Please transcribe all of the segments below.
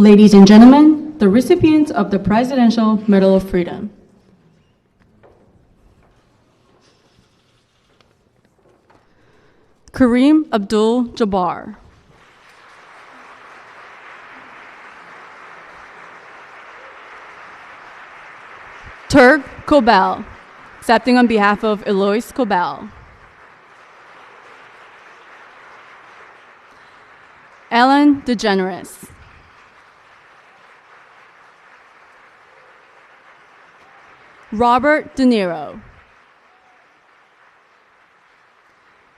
Ladies and gentlemen, the recipients of the Presidential Medal of Freedom. Kareem Abdul-Jabbar. Turk Kobel, accepting on behalf of Eloise Kobel. Ellen DeGeneres. Robert DeNiro.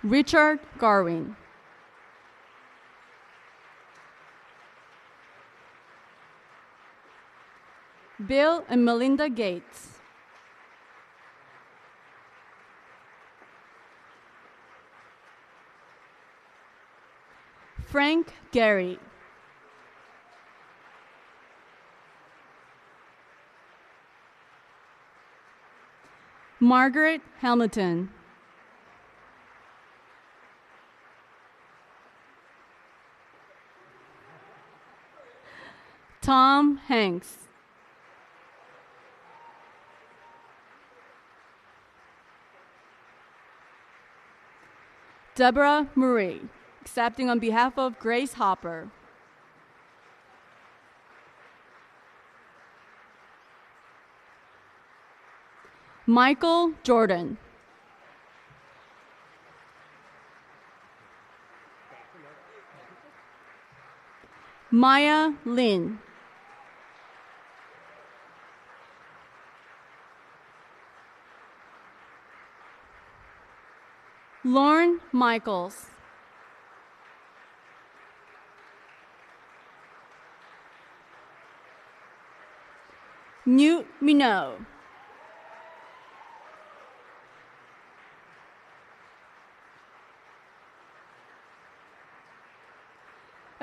Richard Garwin. Bill and Melinda Gates. Frank Gehry. Margaret Hamilton. Tom Hanks. Deborah Marie, accepting on behalf of Grace Hopper. Michael Jordan. Maya Lin. Lorne Michaels. Newt Minow.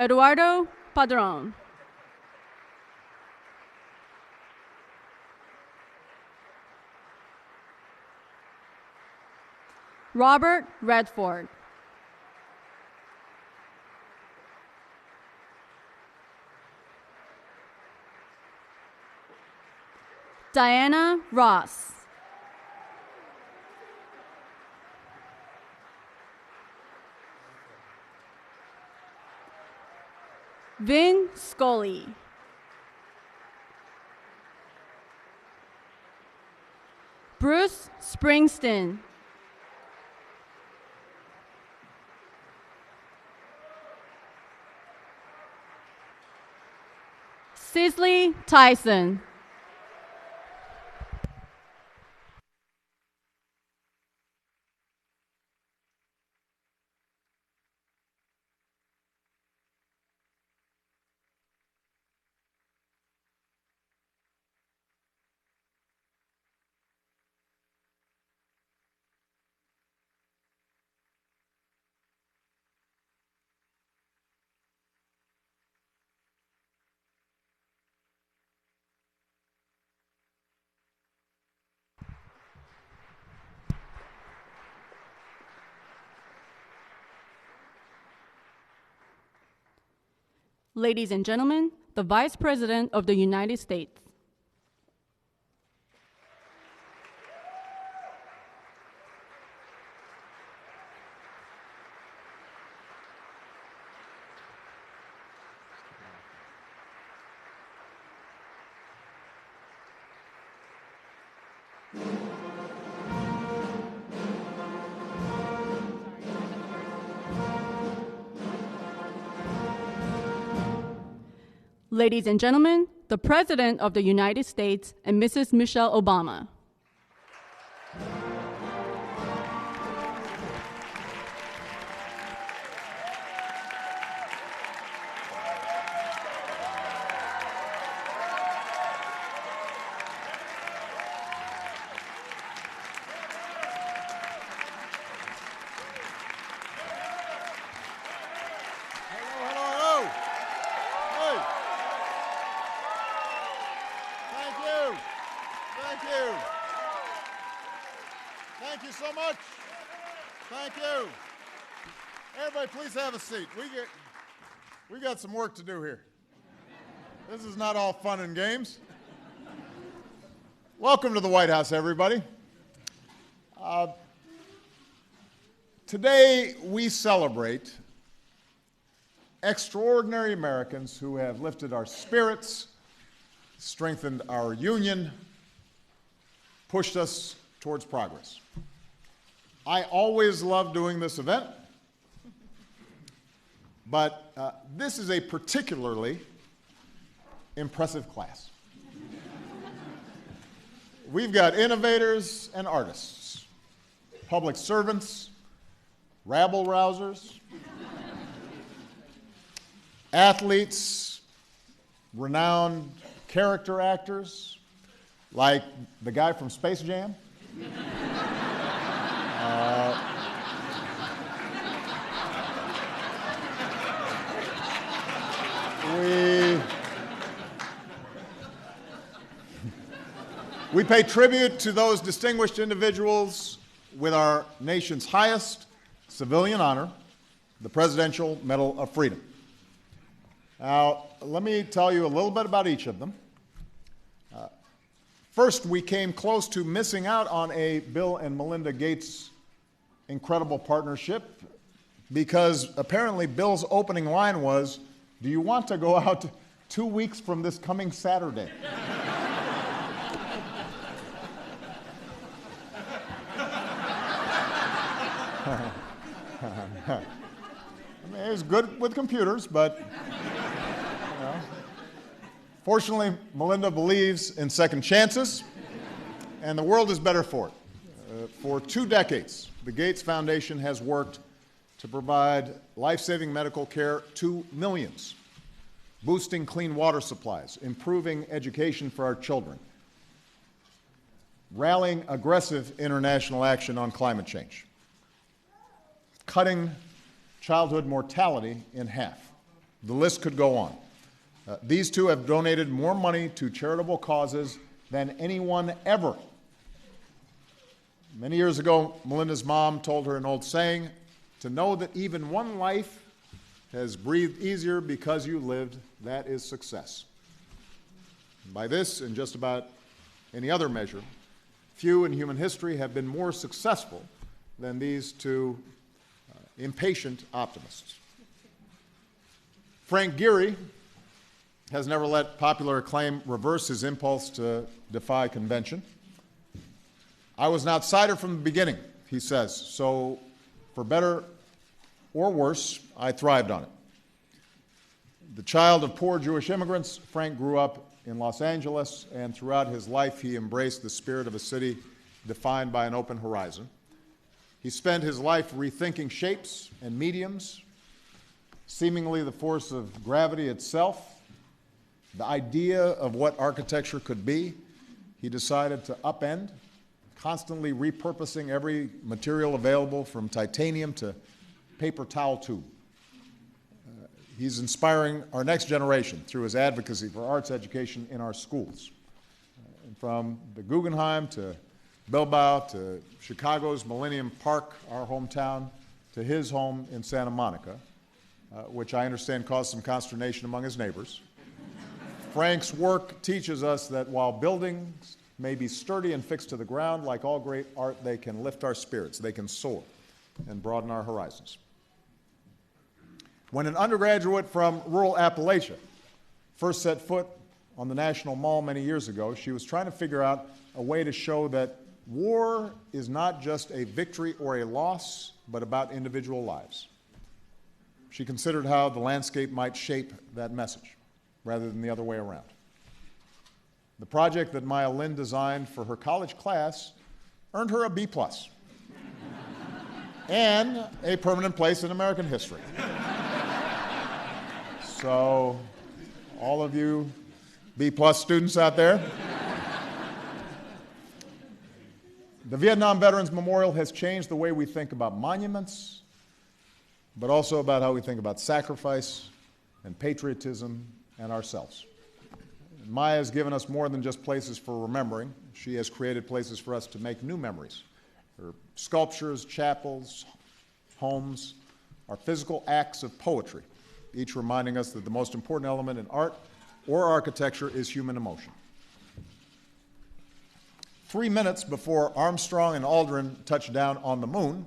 Eduardo Padron. Robert Redford. Diana Ross. Vin Scully. Bruce Springsteen. Cicely Tyson. Ladies and gentlemen, the Vice President of the United States. Ladies and gentlemen, the President of the United States and Mrs. Michelle Obama. Thank you so much. Thank you. Everybody, please have a seat. We got some work to do here. This is not all fun and games. Welcome to the White House, everybody. Today we celebrate extraordinary Americans who have lifted our spirits, strengthened our union, pushed us towards progress. I always love doing this event, but this is a particularly impressive class. We've got innovators and artists, public servants, rabble-rousers, athletes, renowned character actors, like the guy from Space Jam. We pay tribute to those distinguished individuals with our nation's highest civilian honor, the Presidential Medal of Freedom. Now, let me tell you a little bit about each of them. First, we came close to missing out on a Bill and Melinda Gates incredible partnership because apparently Bill's opening line was, "Do you want to go out 2 weeks from this coming Saturday?" I mean, it was good with computers, but you know. Fortunately, Melinda believes in second chances, and the world is better for it. For 2 decades, the Gates Foundation has worked to provide life-saving medical care to millions, boosting clean water supplies, improving education for our children, rallying aggressive international action on climate change, cutting childhood mortality in half. The list could go on. These two have donated more money to charitable causes than anyone ever. Many years ago, Melinda's mom told her an old saying, "To know that even one life has breathed easier because you lived, that is success." By this and just about any other measure, few in human history have been more successful than these two impatient optimists. Frank Gehry has never let popular acclaim reverse his impulse to defy convention. "I was an outsider from the beginning," he says, "so for better or worse, I thrived on it." The child of poor Jewish immigrants, Frank grew up in Los Angeles, and throughout his life he embraced the spirit of a city defined by an open horizon. He spent his life rethinking shapes and mediums, seemingly the force of gravity itself, the idea of what architecture could be. He decided to upend, constantly repurposing every material available from titanium to paper towel tube. He's inspiring our next generation through his advocacy for arts education in our schools. From the Guggenheim to Bilbao to Chicago's Millennium Park, our hometown, to his home in Santa Monica, which I understand caused some consternation among his neighbors. Frank's work teaches us that while buildings may be sturdy and fixed to the ground, like all great art, they can lift our spirits, they can soar and broaden our horizons. When an undergraduate from rural Appalachia first set foot on the National Mall many years ago, she was trying to figure out a way to show that war is not just a victory or a loss, but about individual lives. She considered how the landscape might shape that message, rather than the other way around. The project that Maya Lin designed for her college class earned her a B+ and a permanent place in American history. So, all of you B+ students out there, the Vietnam Veterans Memorial has changed the way we think about monuments, but also about how we think about sacrifice and patriotism and ourselves. Maya has given us more than just places for remembering. She has created places for us to make new memories. Her sculptures, chapels, homes are physical acts of poetry, each reminding us that the most important element in art or architecture is human emotion. 3 minutes before Armstrong and Aldrin touched down on the moon,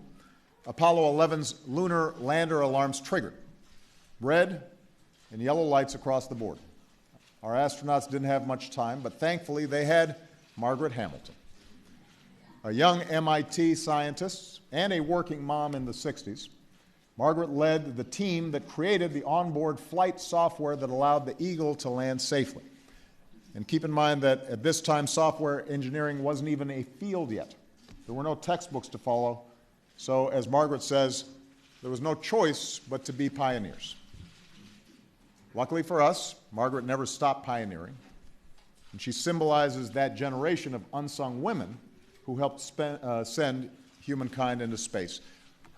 Apollo 11's lunar lander alarms triggered. Red and yellow lights across the board. Our astronauts didn't have much time, but thankfully they had Margaret Hamilton, a young MIT scientist and a working mom in the 60s. Margaret led the team that created the onboard flight software that allowed the Eagle to land safely. And keep in mind that at this time, software engineering wasn't even a field yet. There were no textbooks to follow. So, as Margaret says, there was no choice but to be pioneers. Luckily for us, Margaret never stopped pioneering, and she symbolizes that generation of unsung women who helped send humankind into space.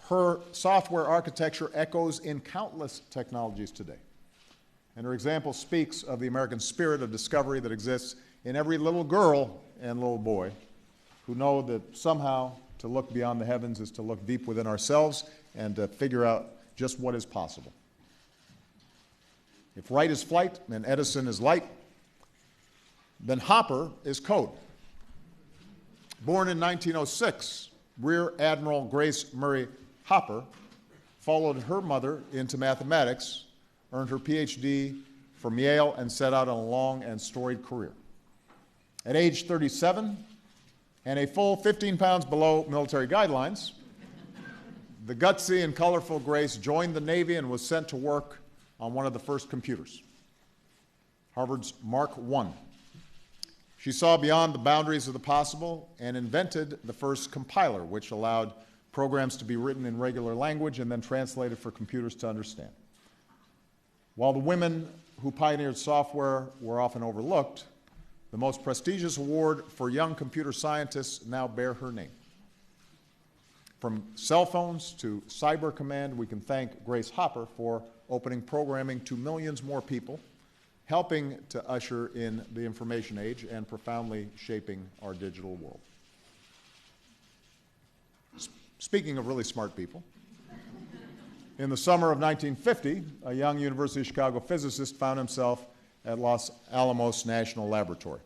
Her software architecture echoes in countless technologies today, and her example speaks of the American spirit of discovery that exists in every little girl and little boy who know that somehow to look beyond the heavens is to look deep within ourselves and to figure out just what is possible. If right is flight and Edison is light, then Hopper is code. Born in 1906, Rear Admiral Grace Murray Hopper followed her mother into mathematics, earned her PhD from Yale, and set out on a long and storied career. At age 37, and a full 15 pounds below military guidelines, the gutsy and colorful Grace joined the Navy and was sent to work on one of the first computers, Harvard's Mark I. She saw beyond the boundaries of the possible and invented the first compiler, which allowed programs to be written in regular language and then translated for computers to understand. While the women who pioneered software were often overlooked, the most prestigious award for young computer scientists now bear her name. From cell phones to Cyber Command, we can thank Grace Hopper for opening programming to millions more people, helping to usher in the information age and profoundly shaping our digital world. Speaking of really smart people, in the summer of 1950, a young University of Chicago physicist found himself at Los Alamos National Laboratory.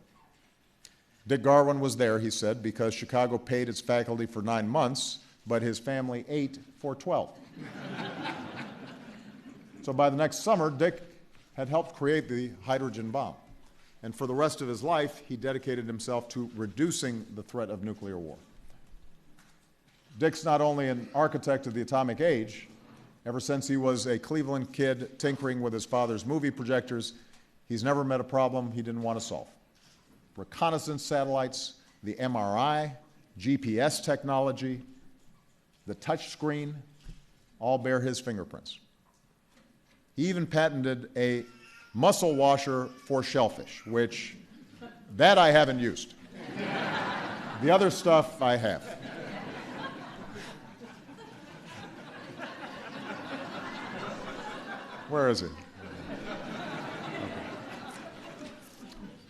Dick Garwin was there, he said, because Chicago paid its faculty for 9 months, but his family ate for 12. So by the next summer, Dick had helped create the hydrogen bomb. And for the rest of his life, he dedicated himself to reducing the threat of nuclear war. Dick's not only an architect of the atomic age. Ever since he was a Cleveland kid tinkering with his father's movie projectors, he's never met a problem he didn't want to solve. Reconnaissance satellites, the MRI, GPS technology, the touch screen, all bear his fingerprints. He even patented a muscle washer for shellfish, which that I haven't used. The other stuff I have. Where is he? Okay.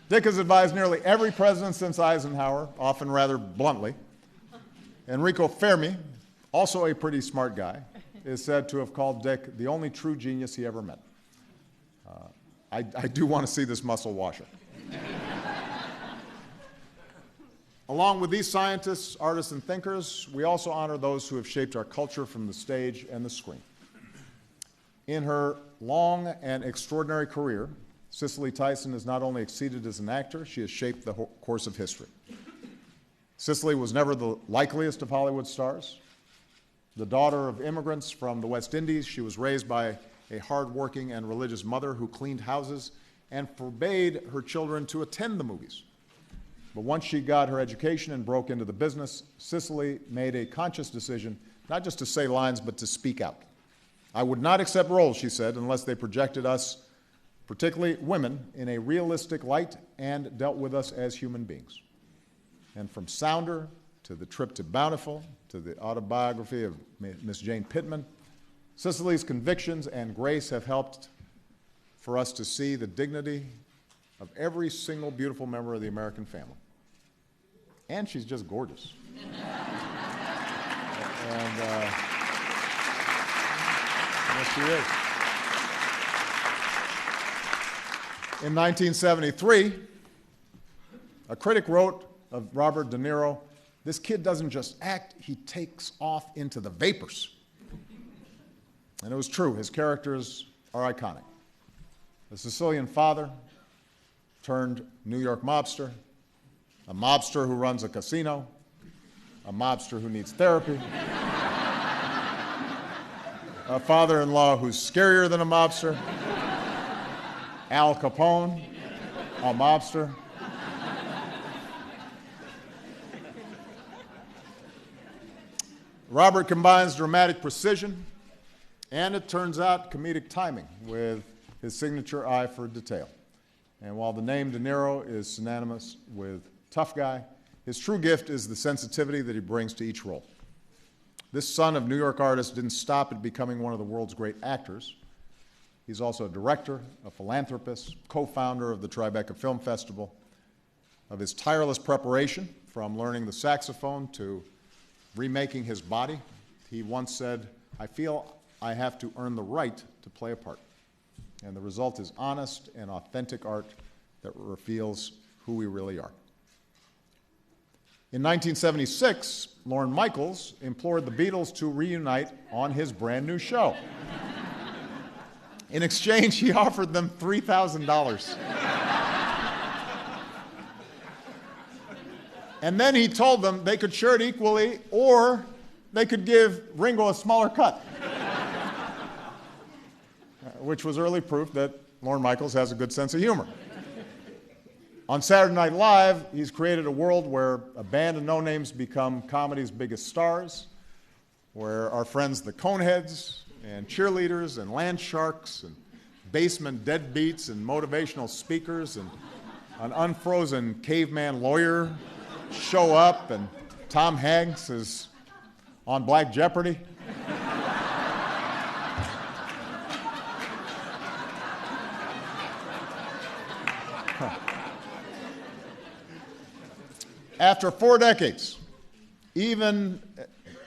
Dick has advised nearly every president since Eisenhower, often rather bluntly. Enrico Fermi, also a pretty smart guy, is said to have called Dick the only true genius he ever met. I do want to see this muscle washer. Along with these scientists, artists, and thinkers, we also honor those who have shaped our culture from the stage and the screen. In her long and extraordinary career, Cicely Tyson has not only exceeded as an actor, she has shaped the course of history. Cicely was never the likeliest of Hollywood stars. The daughter of immigrants from the West Indies, she was raised by a hardworking and religious mother who cleaned houses and forbade her children to attend the movies. But once she got her education and broke into the business, Cicely made a conscious decision not just to say lines, but to speak out. I would not accept roles, she said, unless they projected us, particularly women, in a realistic light and dealt with us as human beings. And from Sounder to The Trip to Bountiful to the autobiography of Miss Jane Pittman, Cicely's convictions and grace have helped for us to see the dignity of every single beautiful member of the American family. And she's just gorgeous. And yes, she is. In 1973, a critic wrote of Robert De Niro, "This kid doesn't just act, he takes off into the vapors." And it was true. His characters are iconic. A Sicilian father turned New York mobster, a mobster who runs a casino, a mobster who needs therapy, a father-in-law who's scarier than a mobster, Al Capone, a mobster. Robert combines dramatic precision and, it turns out, comedic timing with his signature eye for detail. And while the name De Niro is synonymous with tough guy, his true gift is the sensitivity that he brings to each role. This son of New York artist didn't stop at becoming one of the world's great actors. He's also a director, a philanthropist, co-founder of the Tribeca Film Festival. Of his tireless preparation, from learning the saxophone to remaking his body, he once said, "I feel I have to earn the right to play a part." And the result is honest and authentic art that reveals who we really are. In 1976, Lorne Michaels implored the Beatles to reunite on his brand new show. In exchange, he offered them $3,000. And then he told them they could share it equally, or they could give Ringo a smaller cut, which was early proof that Lorne Michaels has a good sense of humor. On Saturday Night Live, he's created a world where a band of no-names become comedy's biggest stars, where our friends the Coneheads and cheerleaders and land sharks and basement deadbeats and motivational speakers and an unfrozen caveman lawyer show up, and Tom Hanks is on Black Jeopardy. After 4 decades, even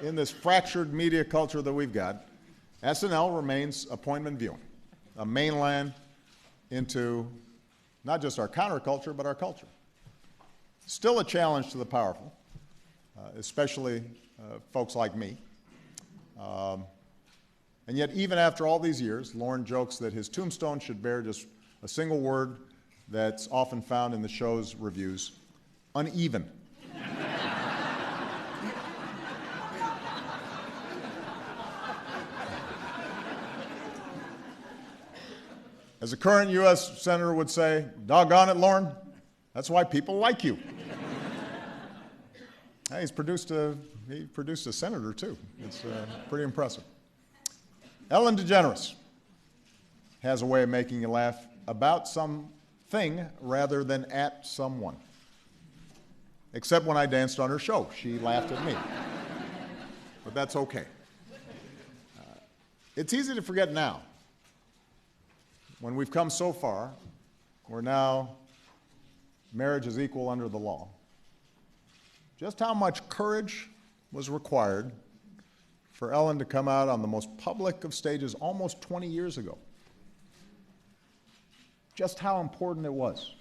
in this fractured media culture that we've got, SNL remains appointment viewing, a mainland into not just our counterculture, but our culture. Still a challenge to the powerful, especially folks like me. And yet, even after all these years, Lorne jokes that his tombstone should bear just a single word that's often found in the show's reviews: uneven. As a current U.S. Senator would say, "Doggone it, Lorne, that's why people like you." Hey, he produced a senator, too. It's pretty impressive. Ellen DeGeneres has a way of making you laugh about something rather than at someone. Except when I danced on her show. She laughed at me. But that's okay. It's easy to forget now. When we've come so far, where now marriage is equal under the law, just how much courage was required for Ellen to come out on the most public of stages almost 20 years ago. Just how important it was,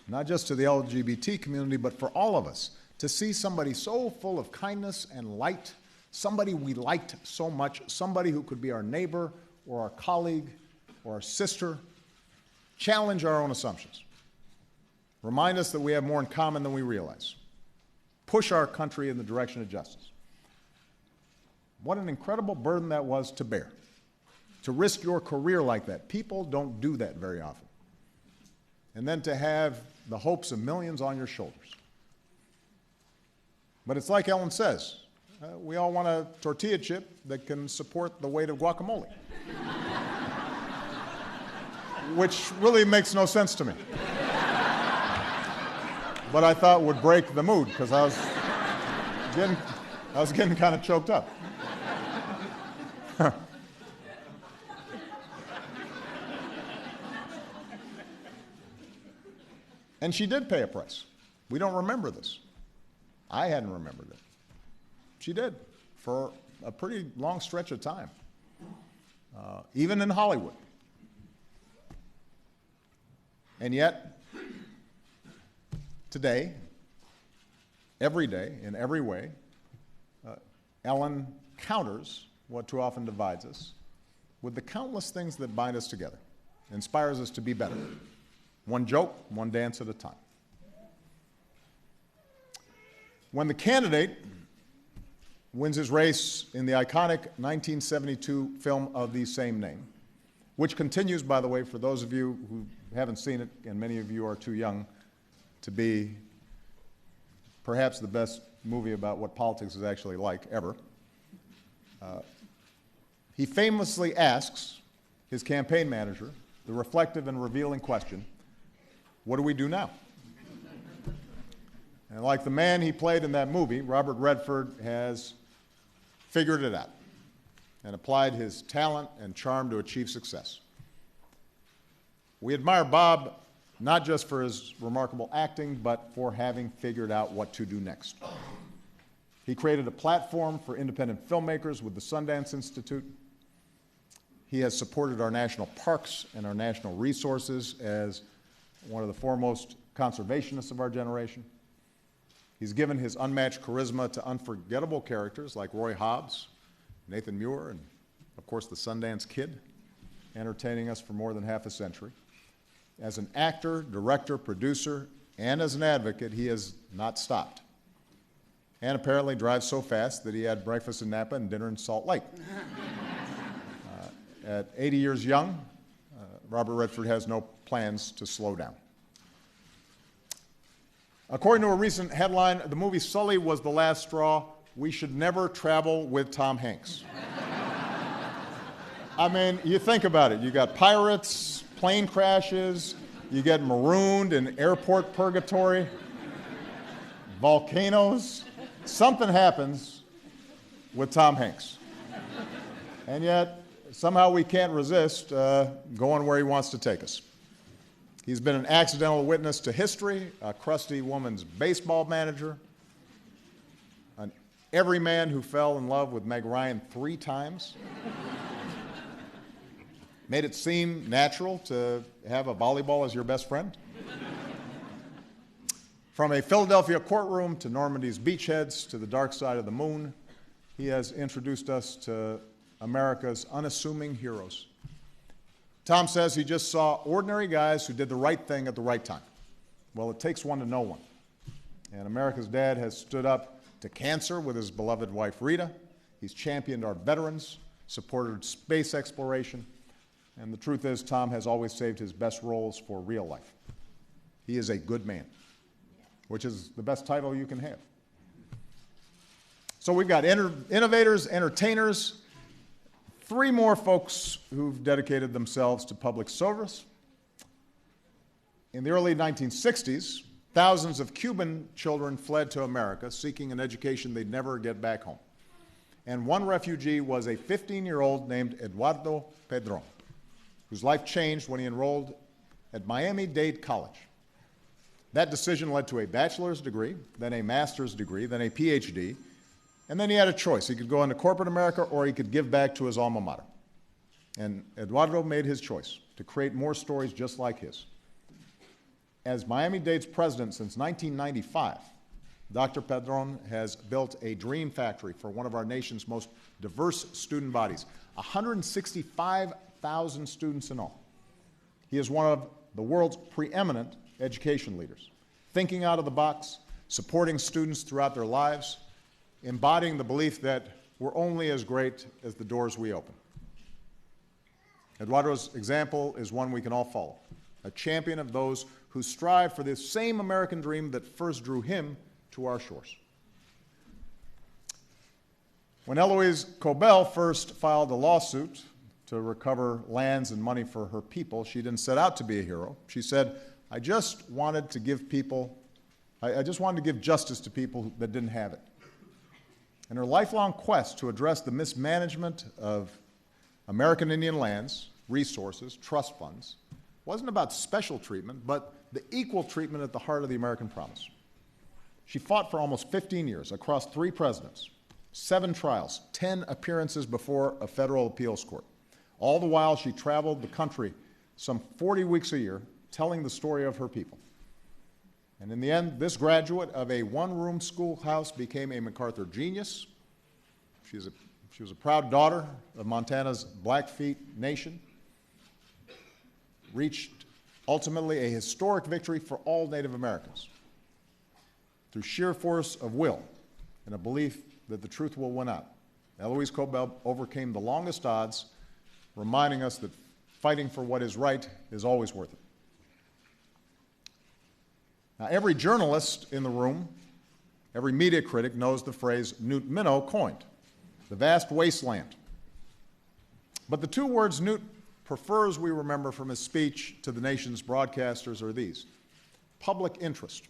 not just to the LGBT community, but for all of us, to see somebody so full of kindness and light, somebody we liked so much, somebody who could be our neighbor or our colleague or our sister, challenge our own assumptions, remind us that we have more in common than we realize, push our country in the direction of justice. What an incredible burden that was to bear, to risk your career like that. People don't do that very often. And then to have the hopes of millions on your shoulders. But it's like Ellen says, we all want a tortilla chip that can support the weight of guacamole, which really makes no sense to me. But I thought would break the mood, because I was getting kind of choked up. And she did pay a price. We don't remember this. I hadn't remembered it. She did, for a pretty long stretch of time, even in Hollywood. And yet, today, every day, in every way, Ellen counters what too often divides us with the countless things that bind us together, inspires us to be better. One joke, one dance at a time. When the candidate wins his race in the iconic 1972 film of the same name, which continues, by the way, for those of you who haven't seen it, and many of you are too young, to be perhaps the best movie about what politics is actually like ever. He famously asks his campaign manager the reflective and revealing question, what do we do now? And like the man he played in that movie, Robert Redford has figured it out and applied his talent and charm to achieve success. We admire Bob not just for his remarkable acting, but for having figured out what to do next. He created a platform for independent filmmakers with the Sundance Institute. He has supported our national parks and our national resources as one of the foremost conservationists of our generation. He's given his unmatched charisma to unforgettable characters like Roy Hobbs, Nathan Muir, and of course the Sundance Kid, entertaining us for more than half a century. As an actor, director, producer, and as an advocate, he has not stopped. And apparently drives so fast that he had breakfast in Napa and dinner in Salt Lake. At 80 years young, Robert Redford has no plans to slow down. According to a recent headline, the movie Sully was the last straw. We should never travel with Tom Hanks. I mean, you think about it. You got pirates, plane crashes, you get marooned in airport purgatory, volcanoes. Something happens with Tom Hanks. And yet, somehow we can't resist going where he wants to take us. He's been an accidental witness to history, a crusty woman's baseball manager, an everyman who fell in love with Meg Ryan 3 times, made it seem natural to have a volleyball as your best friend. From a Philadelphia courtroom to Normandy's beachheads to the dark side of the moon, he has introduced us to America's unassuming heroes. Tom says he just saw ordinary guys who did the right thing at the right time. Well, it takes one to know one. And America's dad has stood up to cancer with his beloved wife Rita. He's championed our veterans, supported space exploration, and the truth is Tom has always saved his best roles for real life. He is a good man, which is the best title you can have. So we've got innovators, entertainers, 3 more folks who've dedicated themselves to public service. In the early 1960s, thousands of Cuban children fled to America seeking an education they'd never get back home. And one refugee was a 15-year-old named Eduardo Pedron, whose life changed when he enrolled at Miami-Dade College. That decision led to a bachelor's degree, then a master's degree, then a PhD, and then he had a choice. He could go into corporate America or he could give back to his alma mater. And Eduardo made his choice to create more stories just like his. As Miami-Dade's president since 1995, Dr. Pedron has built a dream factory for one of our nation's most diverse student bodies, 165,000 students in all. He is one of the world's preeminent education leaders, thinking out of the box, supporting students throughout their lives, embodying the belief that we're only as great as the doors we open. Eduardo's example is one we can all follow, a champion of those who strive for this same American dream that first drew him to our shores. When Eloise Cobell first filed a lawsuit to recover lands and money for her people, she didn't set out to be a hero. She said, I just wanted to give justice to people that didn't have it. And her lifelong quest to address the mismanagement of American Indian lands, resources, trust funds, wasn't about special treatment, but the equal treatment at the heart of the American promise. She fought for almost 15 years across 3 presidents, 7 trials, 10 appearances before a federal appeals court. All the while, she traveled the country some 40 weeks a year, telling the story of her people. And in the end, this graduate of a one-room schoolhouse became a MacArthur genius. She was a proud daughter of Montana's Blackfeet Nation, reached ultimately a historic victory for all Native Americans through sheer force of will and a belief that the truth will win out. Eloise Cobell overcame the longest odds, reminding us that fighting for what is right is always worth it. Now, every journalist in the room, every media critic knows the phrase Newt Minow coined, the vast wasteland. But the two words Newt prefers we remember from his speech to the nation's broadcasters are these: public interest.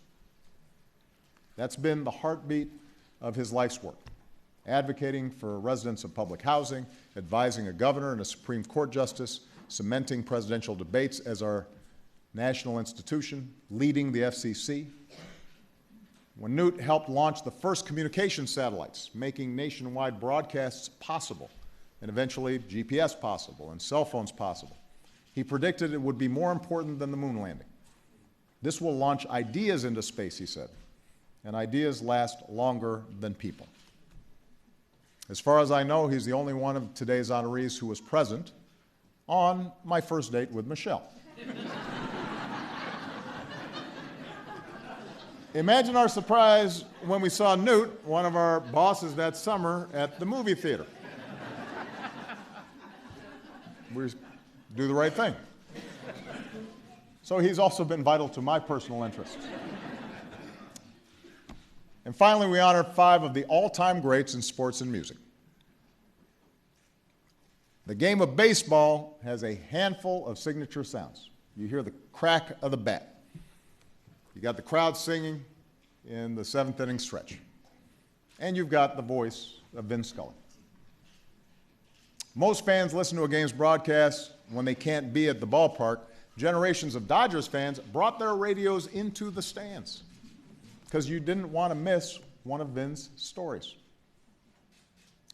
That's been the heartbeat of his life's work, advocating for residents of public housing, advising a governor and a Supreme Court justice, cementing presidential debates as our national institution, leading the FCC. When Newt helped launch the first communication satellites, making nationwide broadcasts possible, and eventually GPS possible and cell phones possible, he predicted it would be more important than the moon landing. This will launch ideas into space, he said, and ideas last longer than people. As far as I know, he's the only one of today's honorees who was present on my first date with Michelle. Imagine our surprise when we saw Newt, one of our bosses that summer, at the movie theater. We do the right thing. So he's also been vital to my personal interests. And finally, we honor 5 of the all-time greats in sports and music. The game of baseball has a handful of signature sounds. You hear the crack of the bat. You got the crowd singing in the 7th inning stretch. And you've got the voice of Vin Scully. Most fans listen to a game's broadcast when they can't be at the ballpark. Generations of Dodgers fans brought their radios into the stands because you didn't want to miss one of Vin's stories.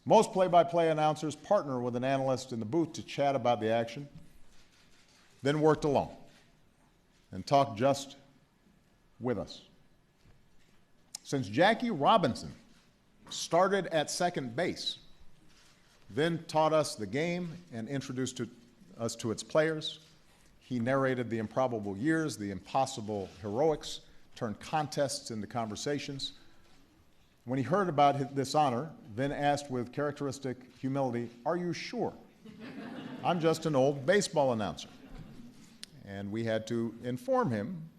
Most play-by-play announcers partner with an analyst in the booth to chat about the action, then worked alone and talked just with us. Since Jackie Robinson started at second base, Vin taught us the game and introduced us to its players. He narrated the improbable years, the impossible heroics, turned contests into conversations. When he heard about this honor, Vin asked with characteristic humility, "Are you sure? I'm just an old baseball announcer." And we had to inform him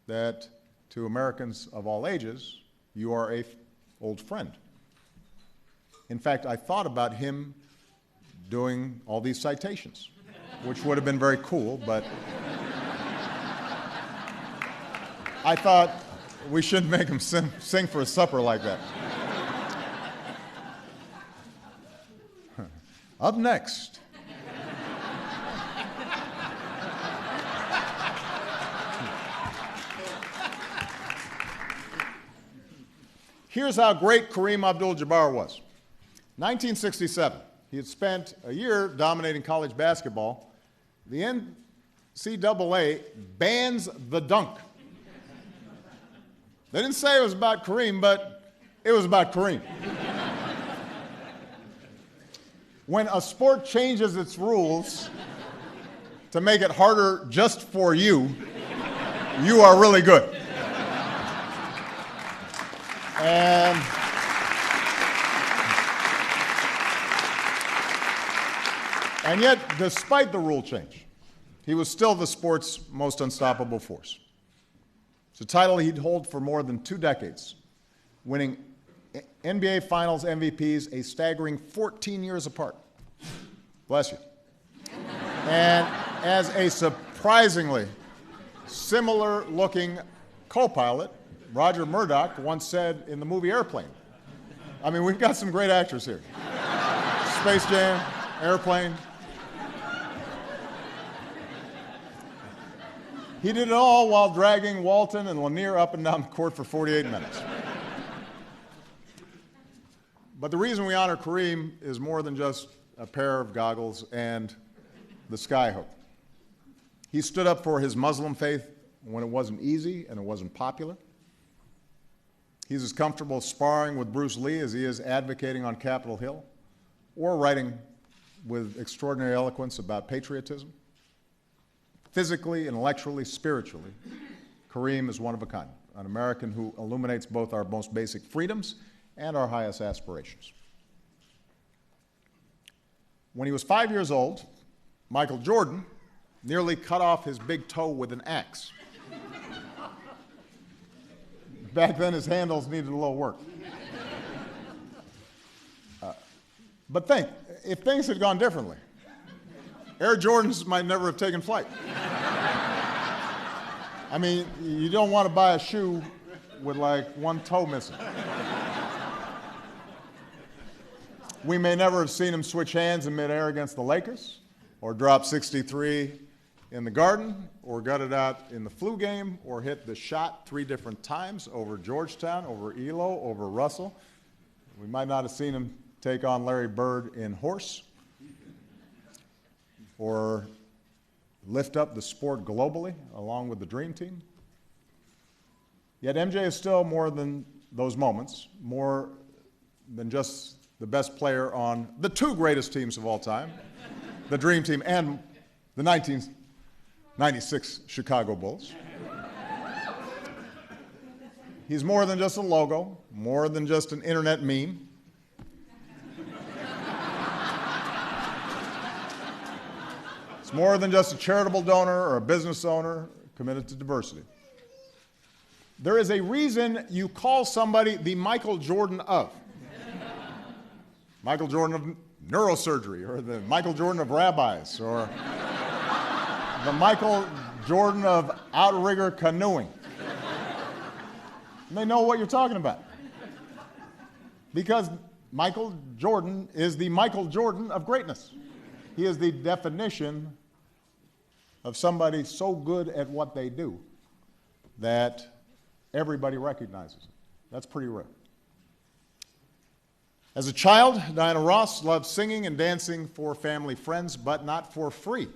that to Americans of all ages, you are an old friend. In fact, I thought about him doing all these citations, which would have been very cool, but I thought we shouldn't make him sing for a supper like that. Up next. Here's how great Kareem Abdul-Jabbar was. 1967, he had spent a year dominating college basketball. The NCAA bans the dunk. They didn't say it was about Kareem, but it was about Kareem. When a sport changes its rules to make it harder just for you, you are really good. And yet, despite the rule change, he was still the sport's most unstoppable force. It's a title he'd hold for more than 2 decades, winning NBA Finals MVPs a staggering 14 years apart. Bless you. And as a surprisingly similar-looking co-pilot, Roger Murdoch once said in the movie Airplane. I mean, we've got some great actors here. Space Jam, Airplane. He did it all while dragging Walton and Lanier up and down the court for 48 minutes. But the reason we honor Kareem is more than just a pair of goggles and the skyhook. He stood up for his Muslim faith when it wasn't easy and it wasn't popular. He's as comfortable sparring with Bruce Lee as he is advocating on Capitol Hill or writing with extraordinary eloquence about patriotism. Physically, intellectually, spiritually, Kareem is one of a kind, an American who illuminates both our most basic freedoms and our highest aspirations. When he was 5 years old, Michael Jordan nearly cut off his big toe with an axe. Back then, his handles needed a little work. But think, if things had gone differently, Air Jordans might never have taken flight. I mean, you don't want to buy a shoe with like one toe missing. We may never have seen him switch hands in midair against the Lakers, or drop 63 in the Garden, or gut it out in the flu game, or hit the shot 3 different times over Georgetown, over Elo, over Russell. We might not have seen him take on Larry Bird in horse, or lift up the sport globally along with the Dream Team. Yet MJ is still more than those moments, more than just the best player on the 2 greatest teams of all time, the Dream Team and the 1996 Chicago Bulls. He's more than just a logo, more than just an internet meme. It's more than just a charitable donor or a business owner committed to diversity. There is a reason you call somebody the Michael Jordan of. Michael Jordan of neurosurgery, or the Michael Jordan of rabbis, or the Michael Jordan of outrigger canoeing. And they know what you're talking about. Because Michael Jordan is the Michael Jordan of greatness. He is the definition of somebody so good at what they do that everybody recognizes it. That's pretty rare. As a child, Diana Ross loved singing and dancing for family friends, but not for free.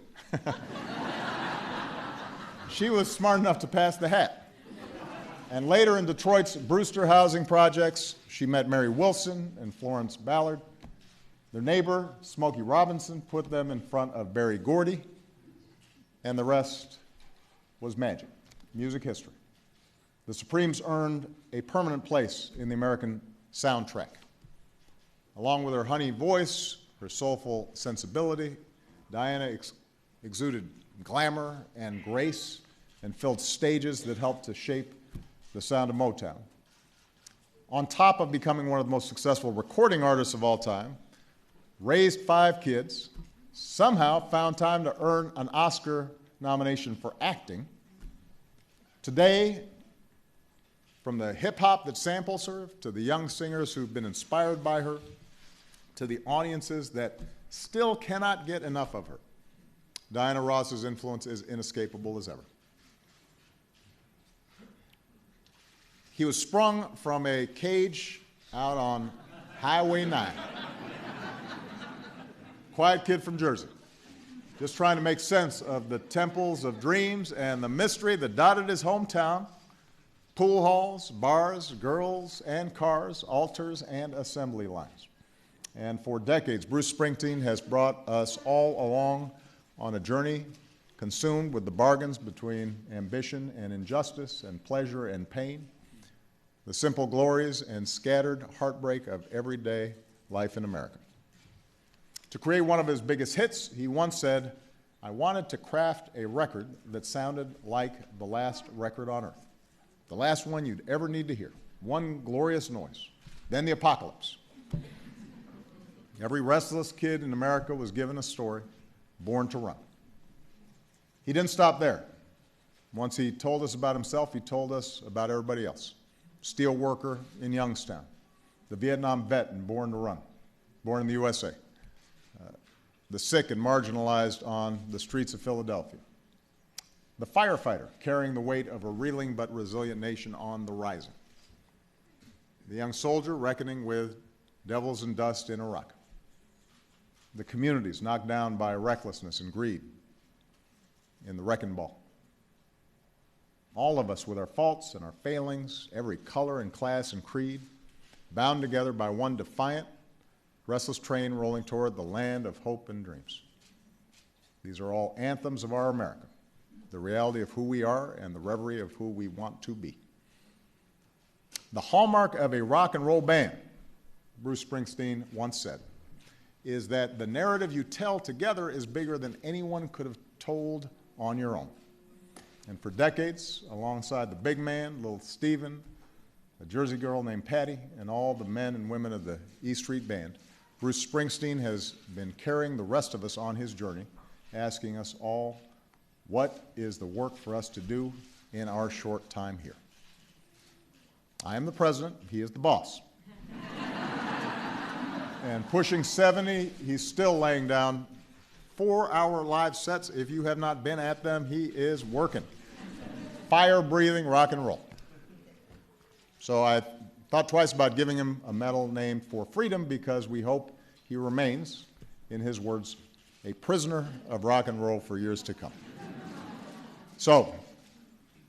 She was smart enough to pass the hat. And later in Detroit's Brewster housing projects, she met Mary Wilson and Florence Ballard. Their neighbor, Smokey Robinson, put them in front of Berry Gordy, and the rest was magic, music history. The Supremes earned a permanent place in the American soundtrack. Along with her honey voice, her soulful sensibility, Diana exuded glamour and grace and filled stages that helped to shape the sound of Motown. On top of becoming one of the most successful recording artists of all time, raised 5 kids, somehow found time to earn an Oscar nomination for acting. Today, from the hip-hop that samples her, to the young singers who've been inspired by her, to the audiences that still cannot get enough of her, Diana Ross's influence is inescapable as ever. He was sprung from a cage out on Highway 9. Quiet kid from Jersey, just trying to make sense of the temples of dreams and the mystery that dotted his hometown: pool halls, bars, girls and cars, altars and assembly lines. And for decades, Bruce Springsteen has brought us all along on a journey consumed with the bargains between ambition and injustice and pleasure and pain, the simple glories and scattered heartbreak of everyday life in America. To create one of his biggest hits, he once said, "I wanted to craft a record that sounded like the last record on earth, the last one you'd ever need to hear, one glorious noise, then the apocalypse." Every restless kid in America was given a story, born to run. He didn't stop there. Once he told us about himself, he told us about everybody else. Steel worker in Youngstown, the Vietnam vet and Born to Run, born in the USA, the sick and marginalized on the streets of Philadelphia, the firefighter carrying the weight of a reeling but resilient nation on the rising, the young soldier reckoning with devils and dust in Iraq, the communities knocked down by recklessness and greed in the wrecking ball. All of us with our faults and our failings, every color and class and creed, bound together by one defiant, restless train rolling toward the land of hope and dreams. These are all anthems of our America, the reality of who we are and the reverie of who we want to be. The hallmark of a rock and roll band, Bruce Springsteen once said, is that the narrative you tell together is bigger than anyone could have told on your own. And for decades, alongside the big man, little Stephen, a Jersey girl named Patty, and all the men and women of the E Street Band, Bruce Springsteen has been carrying the rest of us on his journey, asking us all, what is the work for us to do in our short time here? I am the president, he is the boss. And pushing 70, he's still laying down 4-hour live sets. If you have not been at them, he is working. Fire-breathing rock and roll. So I thought twice about giving him a medal named for freedom because we hope he remains, in his words, a prisoner of rock and roll for years to come. So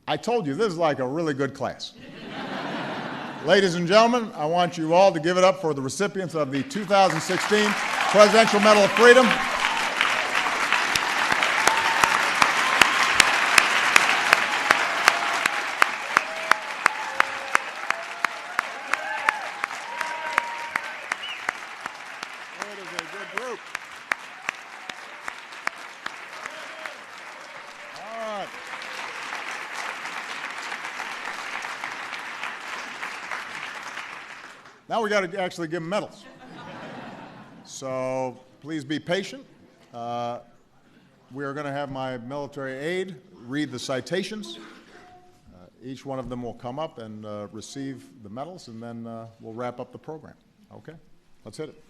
I told you this is like a really good class. Ladies and gentlemen, I want you all to give it up for the recipients of the 2016 Presidential Medal of Freedom. It is a good group. All right. Now we got to actually give them medals. So please be patient. We are going to have my military aide read the citations. Each one of them will come up and receive the medals, and then we'll wrap up the program. Okay? Let's hit it.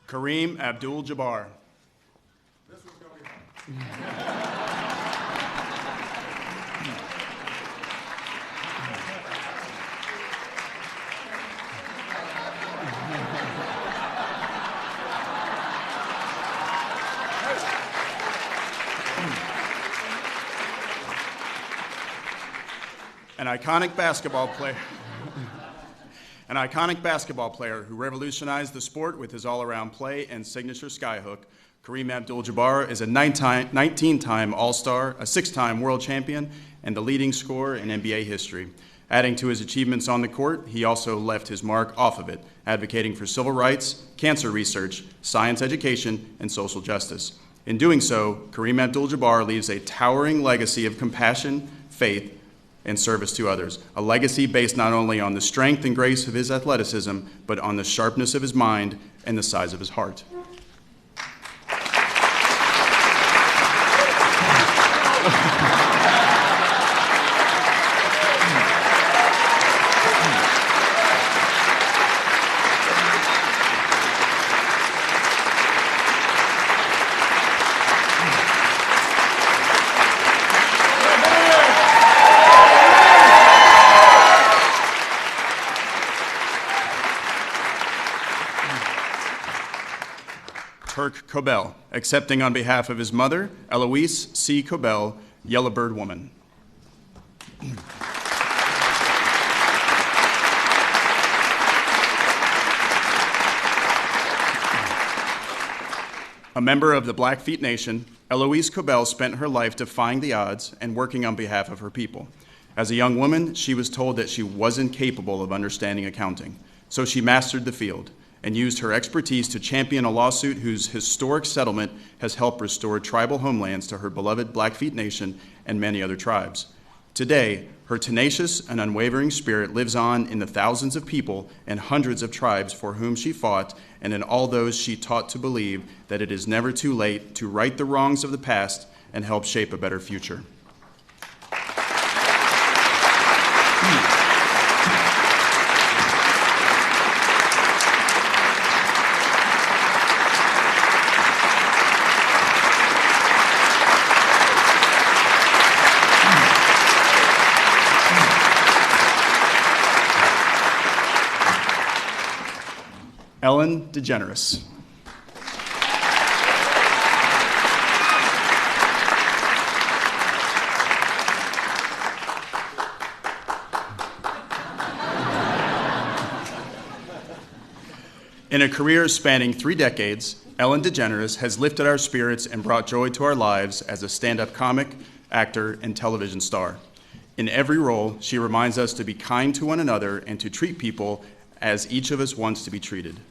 Kareem Abdul-Jabbar. This one's going to be hard. An iconic basketball player who revolutionized the sport with his all-around play and signature skyhook, Kareem Abdul-Jabbar is a 19-time All-Star, a 6-time world champion, and the leading scorer in NBA history. Adding to his achievements on the court, he also left his mark off of it, advocating for civil rights, cancer research, science education, and social justice. In doing so, Kareem Abdul-Jabbar leaves a towering legacy of compassion, faith, and service to others, a legacy based not only on the strength and grace of his athleticism, but on the sharpness of his mind and the size of his heart. Cobell, accepting on behalf of his mother, Eloise C. Cobell, Yellowbird Woman. A member of the Blackfeet Nation, Eloise Cobell spent her life defying the odds and working on behalf of her people. As a young woman, she was told that she wasn't capable of understanding accounting, so she mastered the field and used her expertise to champion a lawsuit whose historic settlement has helped restore tribal homelands to her beloved Blackfeet Nation and many other tribes. Today, her tenacious and unwavering spirit lives on in the thousands of people and hundreds of tribes for whom she fought, and in all those she taught to believe that it is never too late to right the wrongs of the past and help shape a better future. DeGeneres. In a career spanning 3 decades, Ellen DeGeneres has lifted our spirits and brought joy to our lives as a stand-up comic, actor, and television star. In every role, she reminds us to be kind to one another and to treat people as each of us wants to be treated.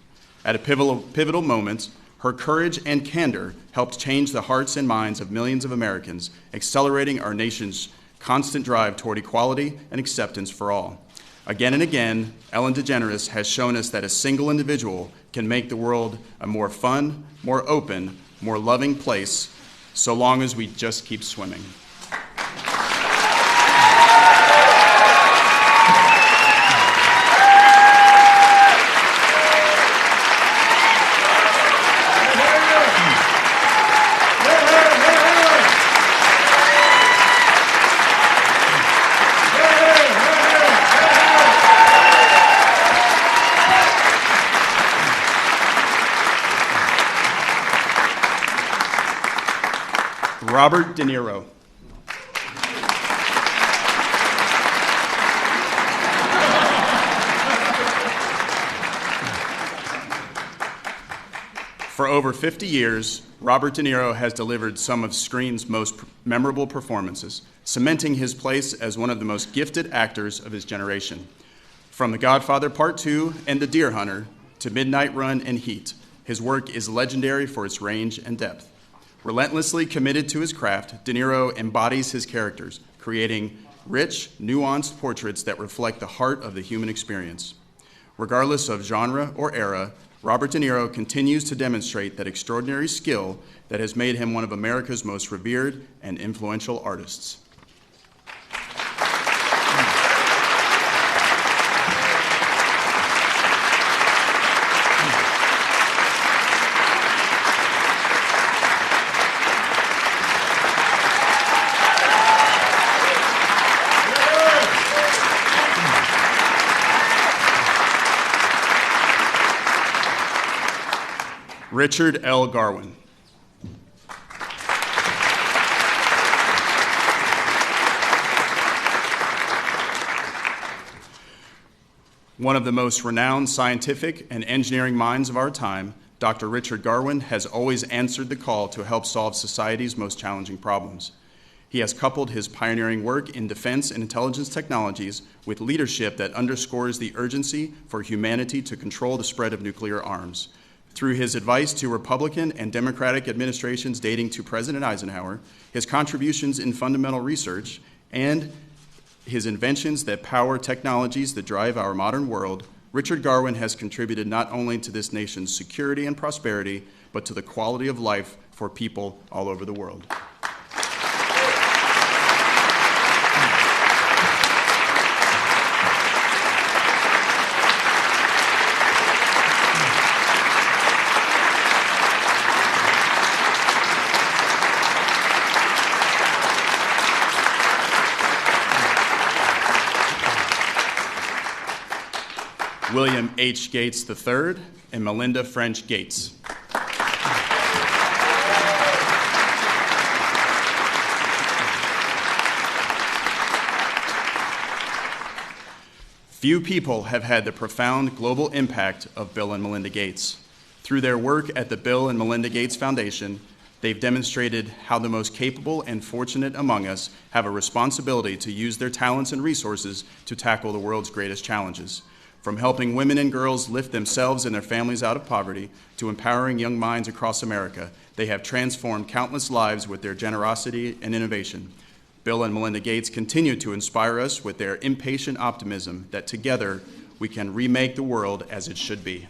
At a pivotal moment, her courage and candor helped change the hearts and minds of millions of Americans, accelerating our nation's constant drive toward equality and acceptance for all. Again and again, Ellen DeGeneres has shown us that a single individual can make the world a more fun, more open, more loving place, so long as we just keep swimming. Robert DeNiro. For over 50 years, Robert De Niro has delivered some of screen's most memorable performances, cementing his place as one of the most gifted actors of his generation. From The Godfather Part 2 and The Deer Hunter to Midnight Run and Heat, his work is legendary for its range and depth. Relentlessly committed to his craft, De Niro embodies his characters, creating rich, nuanced portraits that reflect the heart of the human experience. Regardless of genre or era, Robert De Niro continues to demonstrate that extraordinary skill that has made him one of America's most revered and influential artists. Richard L. Garwin. One of the most renowned scientific and engineering minds of our time, Dr. Richard Garwin has always answered the call to help solve society's most challenging problems. He has coupled his pioneering work in defense and intelligence technologies with leadership that underscores the urgency for humanity to control the spread of nuclear arms. Through his advice to Republican and Democratic administrations dating to President Eisenhower, his contributions in fundamental research, and his inventions that power technologies that drive our modern world, Richard Garwin has contributed not only to this nation's security and prosperity, but to the quality of life for people all over the world. William H. Gates III and Melinda French Gates. Few people have had the profound global impact of Bill and Melinda Gates. Through their work at the Bill and Melinda Gates Foundation, they've demonstrated how the most capable and fortunate among us have a responsibility to use their talents and resources to tackle the world's greatest challenges. From helping women and girls lift themselves and their families out of poverty to empowering young minds across America, they have transformed countless lives with their generosity and innovation. Bill and Melinda Gates continue to inspire us with their impatient optimism that together we can remake the world as it should be.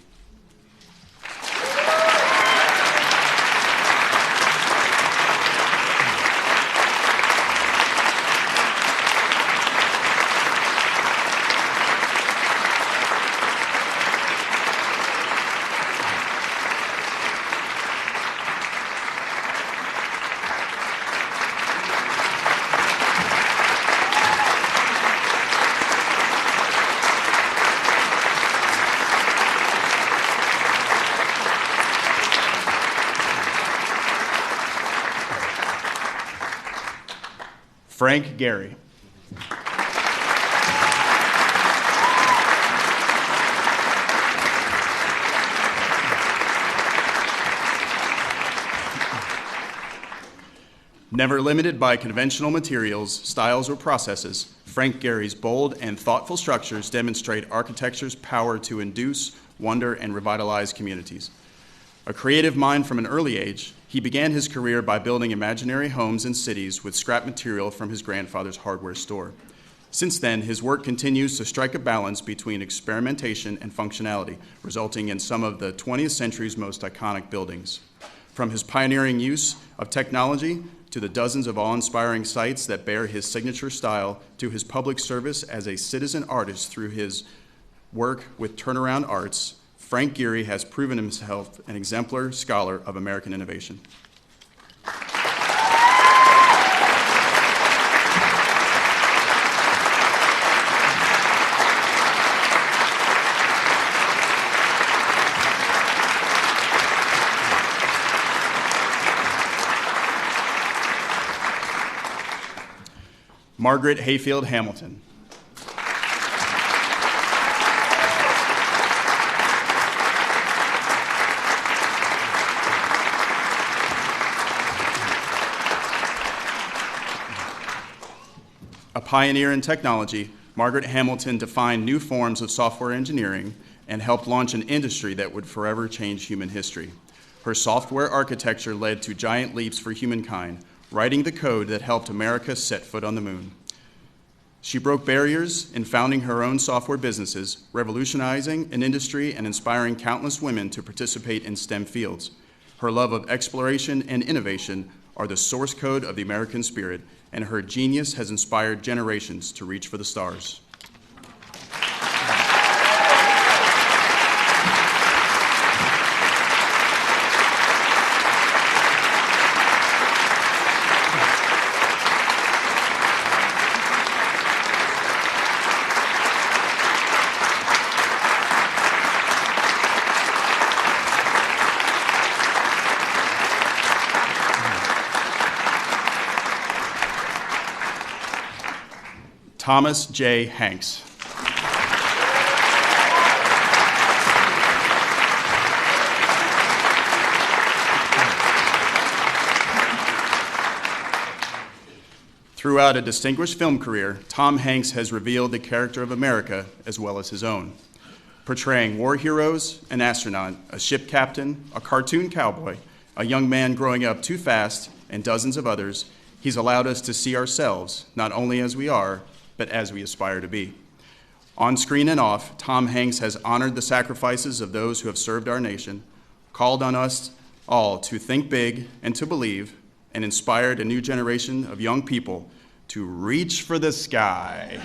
Frank Gehry. Never limited by conventional materials, styles, or processes, Frank Gehry's bold and thoughtful structures demonstrate architecture's power to induce wonder and revitalize communities. A creative mind from an early age, he began his career by building imaginary homes in cities with scrap material from his grandfather's hardware store. Since then, his work continues to strike a balance between experimentation and functionality, resulting in some of the 20th century's most iconic buildings. From his pioneering use of technology to the dozens of awe-inspiring sites that bear his signature style, to his public service as a citizen artist through his work with Turnaround Arts, Frank Gehry has proven himself an exemplar scholar of American innovation. Margaret Hayfield Hamilton. A pioneer in technology, Margaret Hamilton defined new forms of software engineering and helped launch an industry that would forever change human history. Her software architecture led to giant leaps for humankind, writing the code that helped America set foot on the moon. She broke barriers in founding her own software businesses, revolutionizing an industry and inspiring countless women to participate in STEM fields. Her love of exploration and innovation are the source code of the American spirit, and her genius has inspired generations to reach for the stars. Thomas J. Hanks. Throughout a distinguished film career, Tom Hanks has revealed the character of America as well as his own. Portraying war heroes, an astronaut, a ship captain, a cartoon cowboy, a young man growing up too fast, and dozens of others, he's allowed us to see ourselves not only as we are, but as we aspire to be. On screen and off, Tom Hanks has honored the sacrifices of those who have served our nation, called on us all to think big and to believe, and inspired a new generation of young people to reach for the sky.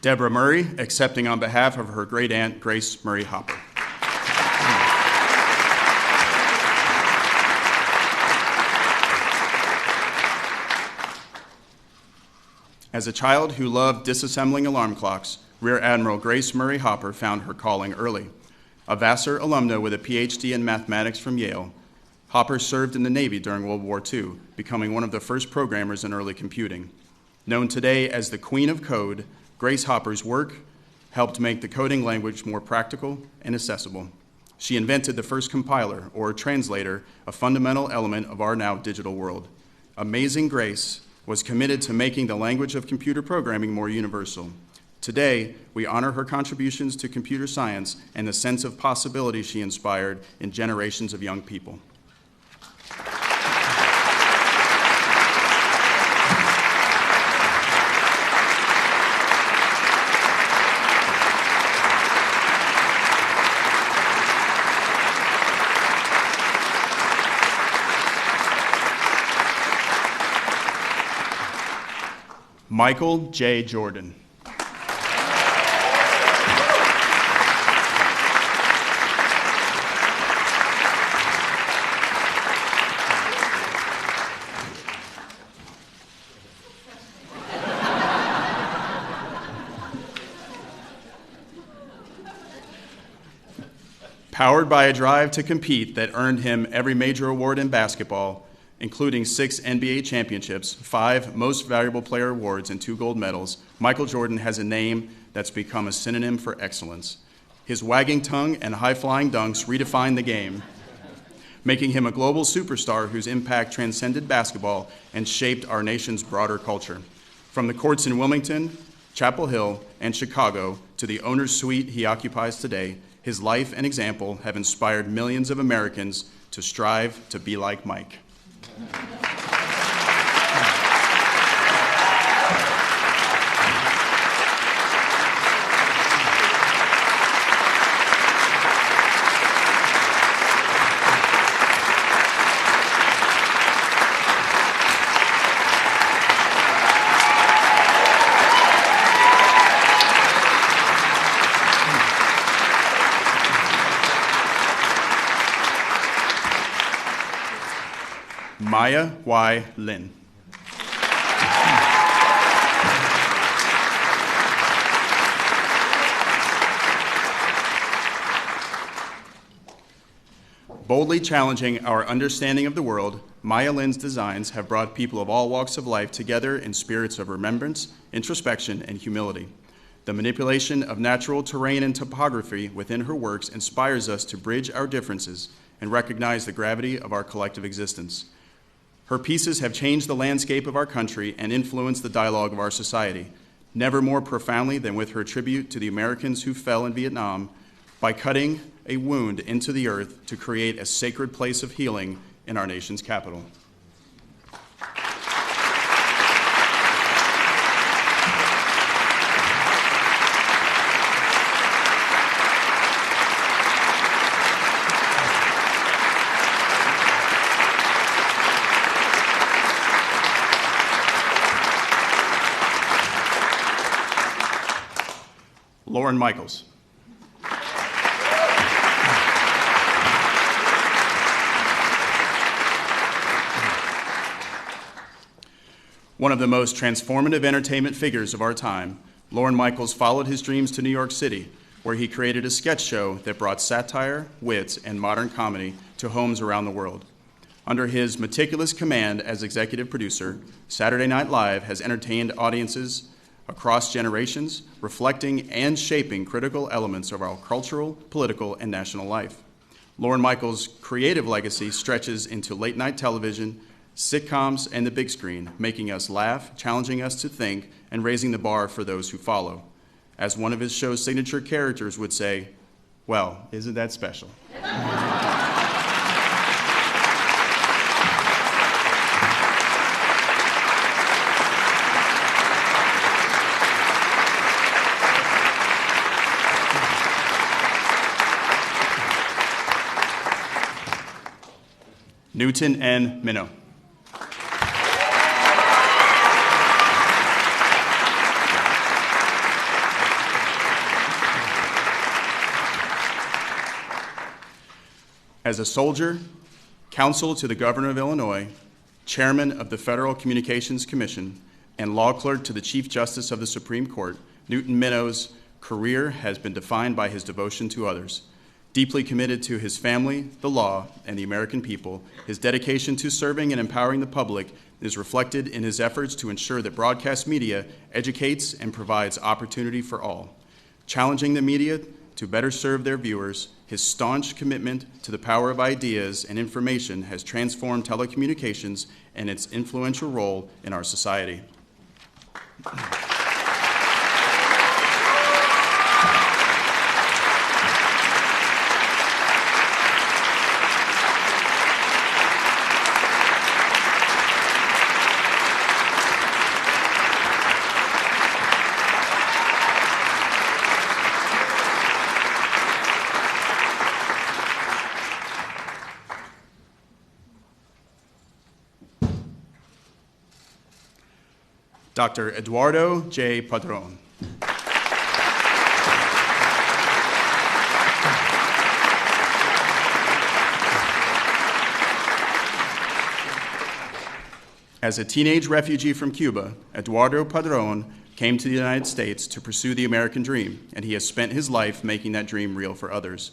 Deborah Murray, accepting on behalf of her great-aunt, Grace Murray Hopper. As a child who loved disassembling alarm clocks, Rear Admiral Grace Murray Hopper found her calling early. A Vassar alumna with a PhD in mathematics from Yale, Hopper served in the Navy during World War II, becoming one of the first programmers in early computing. Known today as the Queen of Code, Grace Hopper's work helped make the coding language more practical and accessible. She invented the first compiler, or translator, a fundamental element of our now digital world. Amazing Grace was committed to making the language of computer programming more universal. Today, we honor her contributions to computer science and the sense of possibility she inspired in generations of young people. Michael J. Jordan. Powered by a drive to compete that earned him every major award in basketball, including 6 NBA championships, 5 Most Valuable Player awards, and 2 gold medals, Michael Jordan has a name that's become a synonym for excellence. His wagging tongue and high-flying dunks redefined the game, making him a global superstar whose impact transcended basketball and shaped our nation's broader culture. From the courts in Wilmington, Chapel Hill, and Chicago to the owner's suite he occupies today, his life and example have inspired millions of Americans to strive to be like Mike. Maya Y. Lin. Boldly challenging our understanding of the world, Maya Lin's designs have brought people of all walks of life together in spirits of remembrance, introspection, and humility. The manipulation of natural terrain and topography within her works inspires us to bridge our differences and recognize the gravity of our collective existence. Her pieces have changed the landscape of our country and influenced the dialogue of our society, never more profoundly than with her tribute to the Americans who fell in Vietnam by cutting a wound into the earth to create a sacred place of healing in our nation's capital. Lorne Michaels. One of the most transformative entertainment figures of our time, Lorne Michaels followed his dreams to New York City, where he created a sketch show that brought satire, wit, and modern comedy to homes around the world. Under his meticulous command as executive producer, Saturday Night Live has entertained audiences across generations, reflecting and shaping critical elements of our cultural, political, and national life. Lorne Michaels' creative legacy stretches into late-night television, sitcoms, and the big screen, making us laugh, challenging us to think, and raising the bar for those who follow. As one of his show's signature characters would say, well, isn't that special? Newton N. Minow. As a soldier, counsel to the governor of Illinois, chairman of the Federal Communications Commission, and law clerk to the Chief Justice of the Supreme Court, Newton Minow's career has been defined by his devotion to others. Deeply committed to his family, the law, and the American people, his dedication to serving and empowering the public is reflected in his efforts to ensure that broadcast media educates and provides opportunity for all. Challenging the media to better serve their viewers, his staunch commitment to the power of ideas and information has transformed telecommunications and its influential role in our society. Dr. Eduardo J. Padron. As a teenage refugee from Cuba, Eduardo Padron came to the United States to pursue the American dream, and he has spent his life making that dream real for others.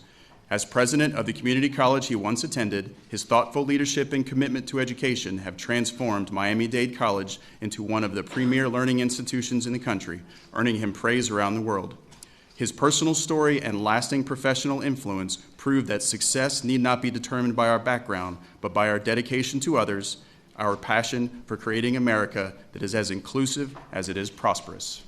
As president of the community college he once attended, his thoughtful leadership and commitment to education have transformed Miami-Dade College into one of the premier learning institutions in the country, earning him praise around the world. His personal story and lasting professional influence prove that success need not be determined by our background, but by our dedication to others, our passion for creating America that is as inclusive as it is prosperous.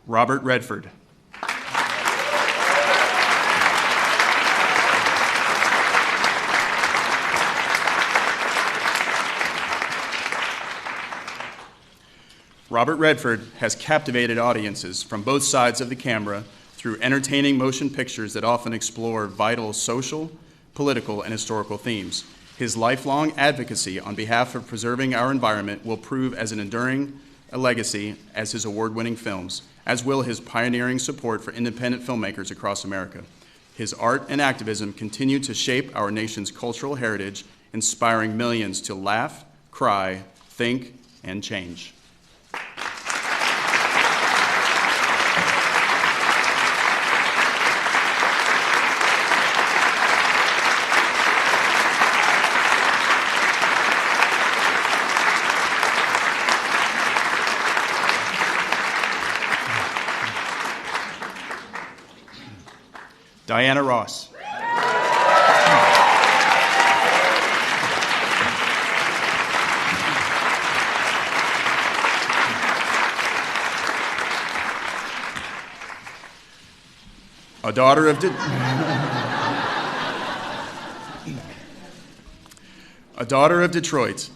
Robert Redford. Robert Redford has captivated audiences from both sides of the camera through entertaining motion pictures that often explore vital social, political, and historical themes. His lifelong advocacy on behalf of preserving our environment will prove as enduring a legacy as his award-winning films, as will his pioneering support for independent filmmakers across America. His art and activism continue to shape our nation's cultural heritage, inspiring millions to laugh, cry, think, and change. Diana Ross. A daughter of Detroit,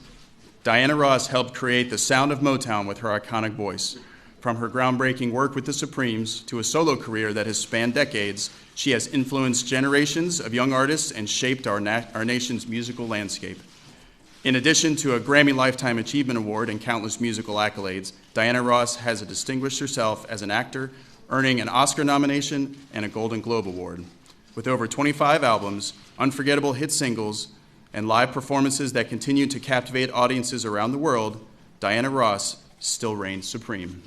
Diana Ross helped create the sound of Motown with her iconic voice. From her groundbreaking work with the Supremes to a solo career that has spanned decades, she has influenced generations of young artists and shaped our nation's musical landscape. In addition to a Grammy Lifetime Achievement Award and countless musical accolades, Diana Ross has distinguished herself as an actor, earning an Oscar nomination and a Golden Globe Award. With over 25 albums, unforgettable hit singles, and live performances that continue to captivate audiences around the world, Diana Ross still reigns supreme.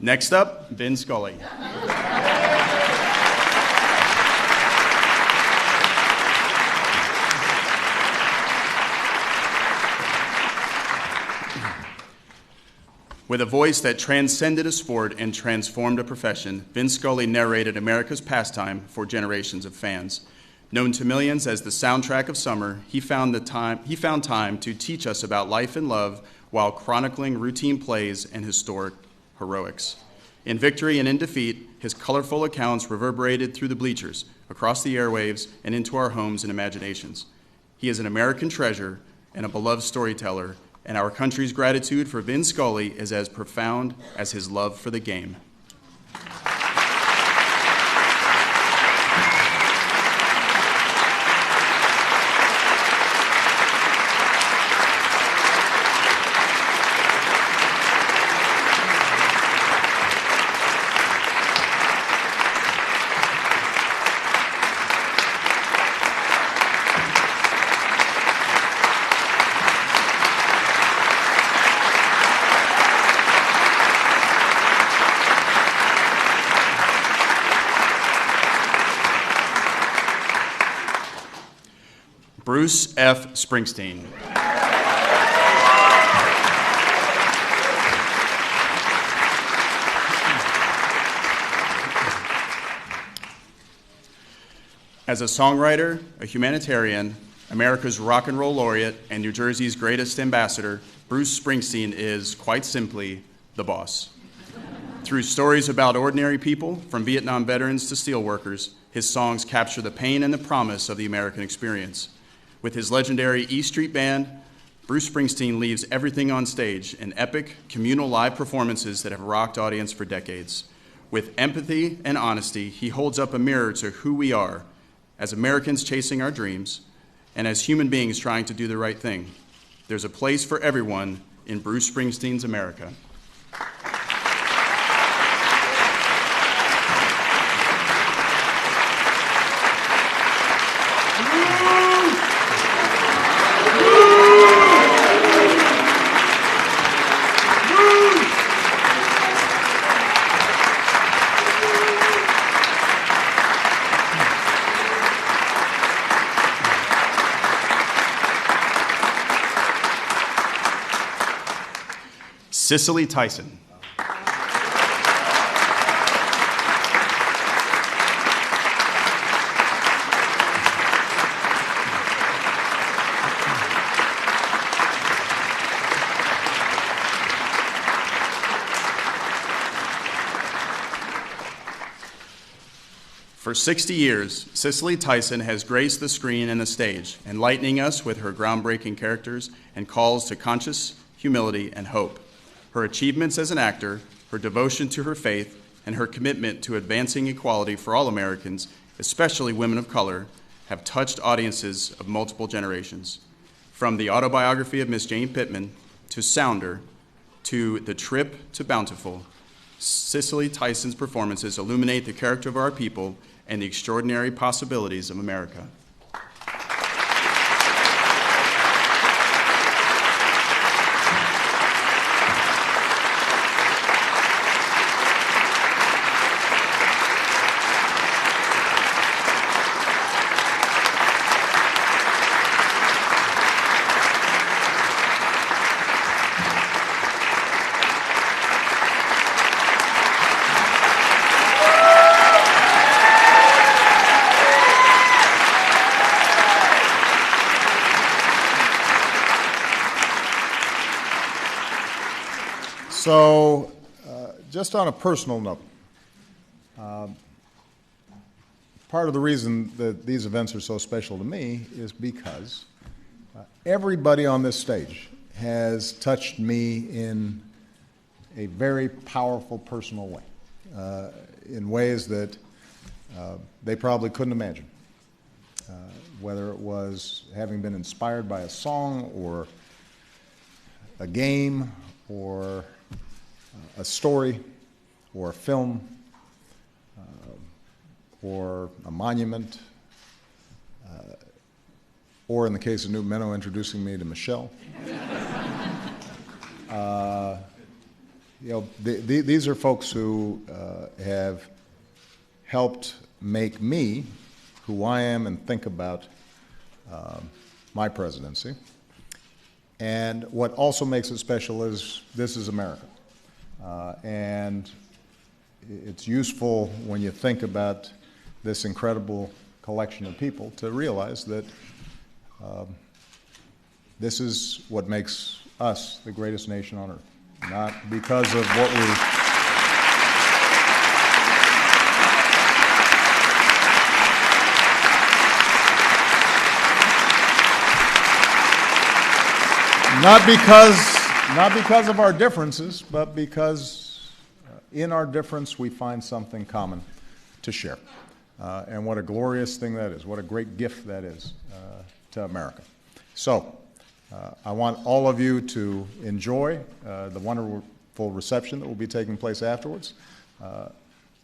Next up, Vin Scully. With a voice that transcended a sport and transformed a profession, Vin Scully narrated America's pastime for generations of fans. Known to millions as the soundtrack of summer, he found time to teach us about life and love while chronicling routine plays and historic heroics. In victory and in defeat, his colorful accounts reverberated through the bleachers, across the airwaves, and into our homes and imaginations. He is an American treasure and a beloved storyteller, and our country's gratitude for Vin Scully is as profound as his love for the game. Bruce F. Springsteen. As a songwriter, a humanitarian, America's rock and roll laureate, and New Jersey's greatest ambassador, Bruce Springsteen is, quite simply, the boss. Through stories about ordinary people, from Vietnam veterans to steelworkers, his songs capture the pain and the promise of the American experience. With his legendary E Street Band, Bruce Springsteen leaves everything on stage in epic, communal live performances that have rocked audiences for decades. With empathy and honesty, he holds up a mirror to who we are as Americans chasing our dreams and as human beings trying to do the right thing. There's a place for everyone in Bruce Springsteen's America. Cicely Tyson. For 60 years, Cicely Tyson has graced the screen and the stage, enlightening us with her groundbreaking characters and calls to conscious humility and hope. Her achievements as an actor, her devotion to her faith, and her commitment to advancing equality for all Americans, especially women of color, have touched audiences of multiple generations. From the autobiography of Miss Jane Pittman to Sounder to The Trip to Bountiful, Cicely Tyson's performances illuminate the character of our people and the extraordinary possibilities of America. So, just on a personal note, part of the reason that these events are so special to me is because everybody on this stage has touched me in a very powerful personal way, in ways that they probably couldn't imagine, whether it was having been inspired by a song or a game or a story or a film or a monument, or in the case of Newt Minow, introducing me to Michelle. These are folks who have helped make me who I am and think about my presidency. And what also makes it special is this is America. And it's useful when you think about this incredible collection of people to realize that this is what makes us the greatest nation on earth, not because of what we... Not because of our differences, but because in our difference we find something common to share. And what a glorious thing that is. What a great gift that is to America. So I want all of you to enjoy the wonderful reception that will be taking place afterwards.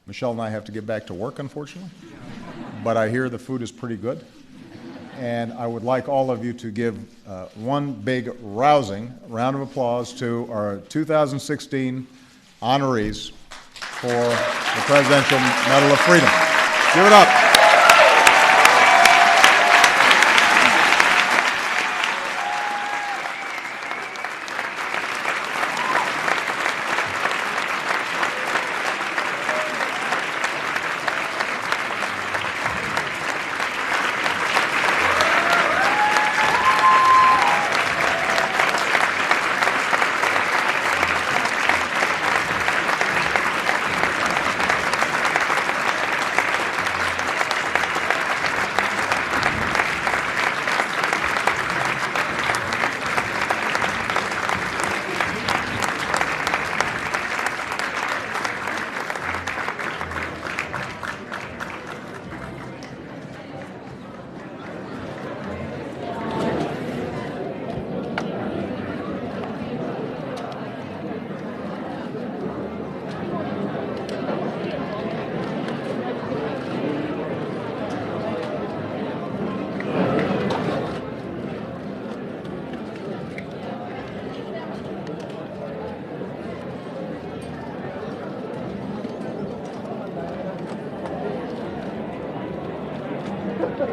Michelle and I have to get back to work, unfortunately, but I hear the food is pretty good. And I would like all of you to give one big rousing round of applause to our 2016 honorees for the Presidential Medal of Freedom. Give it up.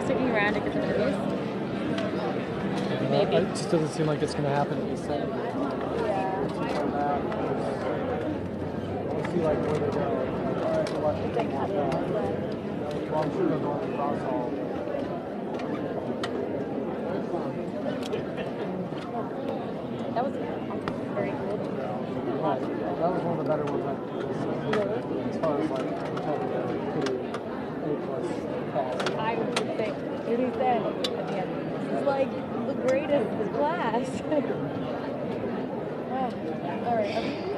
sticking around to get the movies? Maybe. It just doesn't seem like it's going to happen at this time. Yeah. We'll see like where they go. They got it. Well, I'm sure they're going across all. That was very cool. That was one of the better ones I've seen. As far as like A-plus cast. I would say, what he said at the end, this is like the greatest class. Wow. All right.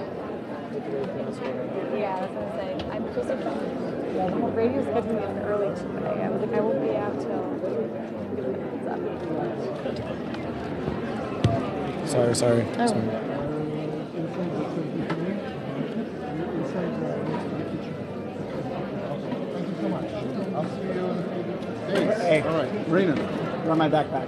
Yeah, I was going to say, I'm supposed to radio scheduling is early today. I was like, I won't be out till Sorry. Oh. I'll see you in days. Hey. All right. Raymond, run my backpack.